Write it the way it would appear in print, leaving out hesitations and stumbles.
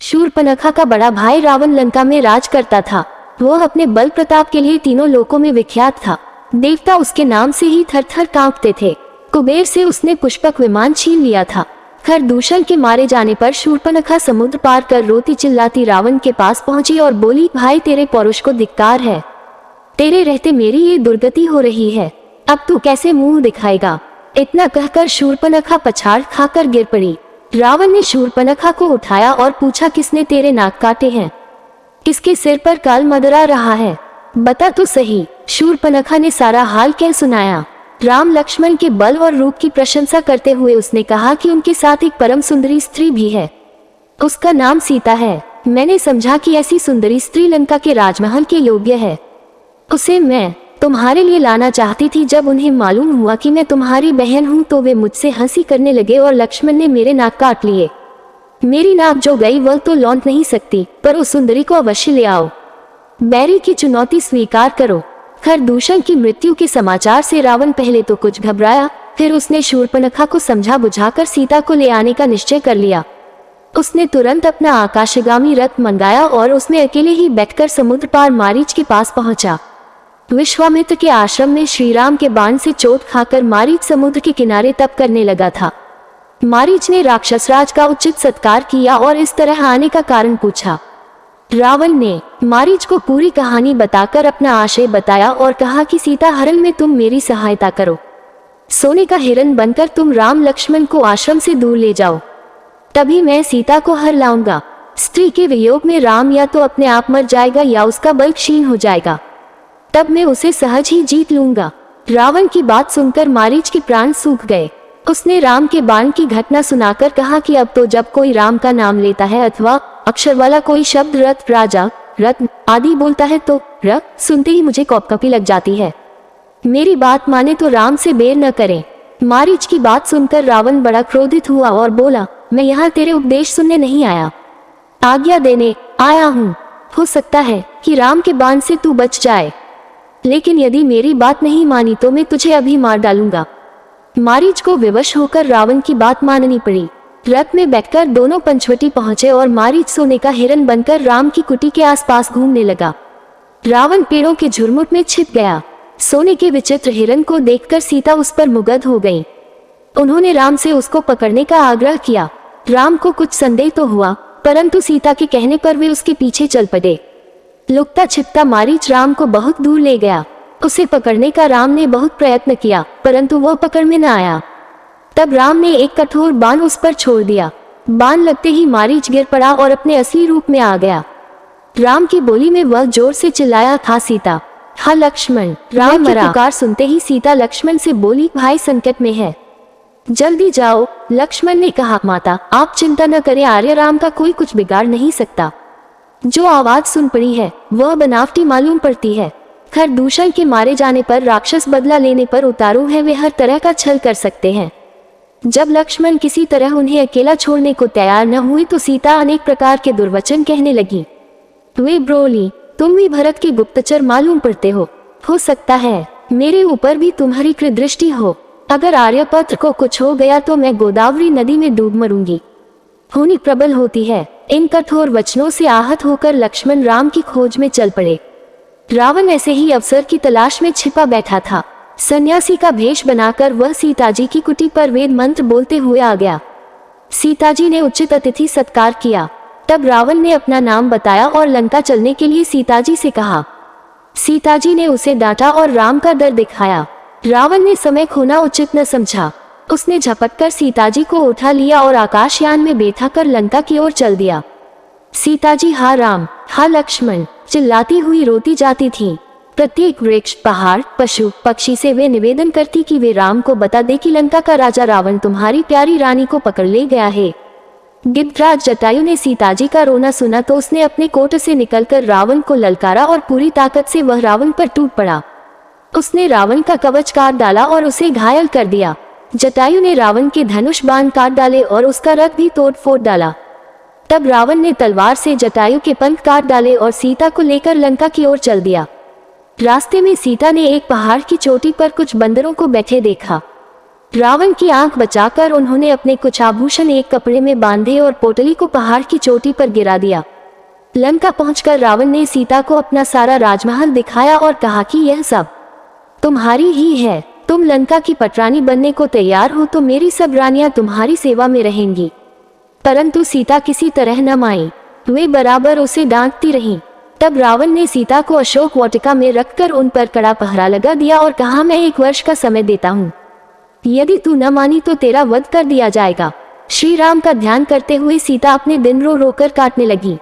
शूर्पणखा का बड़ा भाई रावण लंका में राज करता था। वह अपने बल प्रताप के लिए तीनों लोकों में विख्यात था। देवता उसके नाम से ही थर थर कांपते थे। कुबेर से उसने पुष्पक विमान छीन लिया था। खरदूषण के मारे जाने पर शूर्पणखा समुद्र पार कर रोती चिल्लाती रावण के पास पहुंची और बोली, भाई तेरे पौरुष को धिक्कार है। तेरे रहते मेरी ये दुर्गति हो रही है। अब तू कैसे मुंह दिखाएगा। इतना कहकर शूर्पणखा पछाड़ खाकर गिर पड़ी। रावण ने शूर्पणखा को उठाया और पूछा, किसने तेरे नाक काटे हैं? किसके सिर पर काल मदरा रहा है? बता तो सही। शूर्पणखा ने सारा हाल कह सुनाया। राम लक्ष्मण के बल और रूप की प्रशंसा करते हुए उसने कहा कि उनके साथ एक परम सुंदरी स्त्री भी है। उसका नाम सीता है। मैंने समझा कि ऐसी सुंदरी स्त्री लंका के राजमहल के योग्य है। उसे मैं तुम्हारे लिए लाना चाहती थी। जब उन्हें मालूम हुआ कि मैं तुम्हारी बहन हूँ तो वे मुझसे हंसी करने लगे और लक्ष्मण ने मेरे नाक काट लिए। मेरी नाक जो गई वह तो लौट नहीं सकती, पर उस सुंदरी को अवश्य ले आओ। बैरी की चुनौती स्वीकार करो। खरदूषण की मृत्यु के समाचार से रावण पहले तो कुछ घबराया, फिर उसने शूर्पणखा को समझा बुझाकर सीता को ले आने का निश्चय कर लिया। उसने तुरंत अपना आकाशगामी रथ मंगाया और उसमें अकेले ही बैठकर समुद्र पार मारीच के पास पहुंचा। विश्वामित्र के आश्रम में श्रीराम के बाण से चोट खाकर मारीच समुद्र के किनारे तप करने लगा था। मारीच ने राक्षसराज का उचित सत्कार किया और इस तरह आने का कारण पूछा। रावण ने मारीच को पूरी कहानी बताकर अपना आशय बताया और कहा कि सीता हरण में तुम मेरी सहायता करो। सोने का हिरण बनकर तुम राम लक्ष्मण को आश्रम से दूर ले जाओ, तभी मैं सीता को हर लाऊंगा। स्त्री के वियोग में राम या तो अपने आप मर जाएगा या उसका बल क्षीण हो जाएगा, तब मैं उसे सहज ही जीत लूंगा। रावण की बात सुनकर मारीच के प्राण सूख गए। उसने राम के बाण की घटना सुनाकर कहा कि अब तो जब कोई राम का नाम लेता है अथवा अक्षर वाला कोई शब्द रथ, राजा, रत्न आदि बोलता है तो र सुनते ही मुझे कॉपकपी लग जाती है। मेरी बात माने तो राम से बेर न करें। मारीच की बात सुनकर रावण बड़ा क्रोधित हुआ और बोला, मैं यहाँ तेरे उपदेश सुनने नहीं आया, आज्ञा देने आया हूँ। हो सकता है कि राम के बाण से तू बच जाए, लेकिन यदि मेरी बात नहीं मानी तो मैं तुझे अभी मार डालूंगा। मारीच को विवश होकर रावण की बात माननी पड़ी। रथ में बैठकर दोनों पंचवटी पहुंचे और मारीच सोने का हिरण बनकर राम की कुटी के आसपास घूमने लगा। रावण पेड़ों के झुरमुट में छिप गया। सोने के विचित्र हिरण को देखकर सीता उस पर मुग्ध हो गई। उन्होंने राम से उसको पकड़ने का आग्रह किया। राम को कुछ संदेह तो हुआ, परंतु सीता के कहने पर वे उसके पीछे चल पड़े। लुकता छिपता मारीच राम को बहुत दूर ले गया। उसे पकड़ने का राम ने बहुत प्रयत्न किया, परंतु वह पकड़ में न आया। तब राम ने एक कठोर बाण उस पर छोड़ दिया। बाण लगते ही मारीच गिर पड़ा और अपने असली रूप में आ गया। राम की बोली में वह जोर से चिल्लाया, था सीता, हा लक्ष्मण। राम की पुकार सुनते ही सीता लक्ष्मण से बोली, भाई संकट में है, जल्दी जाओ। लक्ष्मण ने कहा, माता आप चिंता न करें, आर्य राम का कोई कुछ बिगाड़ नहीं सकता। जो आवाज सुन पड़ी है वह बनावटी मालूम पड़ती है। खरदूषण के मारे जाने पर राक्षस बदला लेने पर उतारू है, वे हर तरह का छल कर सकते हैं। जब लक्ष्मण किसी तरह उन्हें अकेला छोड़ने को तैयार न हुई तो सीता अनेक प्रकार के दुर्वचन कहने लगी। वे बोली, तुम भी भरत के गुप्तचर मालूम पड़ते हो सकता है मेरे ऊपर भी तुम्हारी कृदृष्टि हो। अगर आर्यपत्र को कुछ हो गया तो मैं गोदावरी नदी में डूब मरूंगी। होनी प्रबल होती है। इन कठोर वचनों से आहत होकर लक्ष्मण राम की खोज में चल पड़े। रावण ऐसे ही अवसर की तलाश में छिपा बैठा था। सन्यासी का भेष बनाकर वह सीताजी की कुटी पर वेद मंत्र बोलते हुए आ गया। सीताजी ने उचित अतिथि सत्कार किया। तब रावण ने अपना नाम बताया और लंका चलने के लिए सीताजी से कहा। सीताजी ने उसे डांटा और राम का डर दिखाया। रावण ने समय खोना उचित न समझा। उसने झपटकर सीताजी को उठा लिया और आकाशयान में बैठा कर लंका की ओर चल दिया। सीताजी हा राम, हा लक्ष्मण चिल्लाती हुई रोती जाती थीं। प्रत्येक वृक्ष, पहाड़, पशु, पक्षी से वे निवेदन करती कि वे राम को बता दे कि लंका का राजा रावण तुम्हारी प्यारी रानी को पकड़ ले गया है। गिद्धराज जटायु ने सीताजी का रोना सुना तो उसने अपने कोट से निकलकर रावण को ललकारा और पूरी ताकत से वह रावण पर टूट पड़ा। उसने रावण का कवच काट डाला और उसे घायल कर दिया। जटायु ने रावण के धनुष बाण काट डाले और उसका रथ भी तोड़ फोड़ डाला। तब रावण ने तलवार से जटायु के पंख काट डाले और सीता को लेकर लंका की ओर चल दिया। रास्ते में सीता ने एक पहाड़ की चोटी पर कुछ बंदरों को बैठे देखा। रावण की आंख बचाकर उन्होंने अपने कुछ आभूषण एक कपड़े में बांधे और पोटली को पहाड़ की चोटी पर गिरा दिया। लंका पहुंचकर रावण ने सीता को अपना सारा राजमहल दिखाया और कहा कि यह सब तुम्हारी ही है। तुम लंका की पटरानी बनने को तैयार हो तो मेरी सब रानियां तुम्हारी सेवा में रहेंगी। परंतु सीता किसी तरह न मानी, वे बराबर उसे डांटती रहीं। तब रावण ने सीता को अशोक वाटिका में रखकर उन पर कड़ा पहरा लगा दिया और कहा, मैं 1 वर्ष का समय देता हूँ, यदि तू न मानी तो तेरा वध कर दिया जाएगा। श्री राम का ध्यान करते हुए सीता अपने दिन रो रो कर काटने लगी।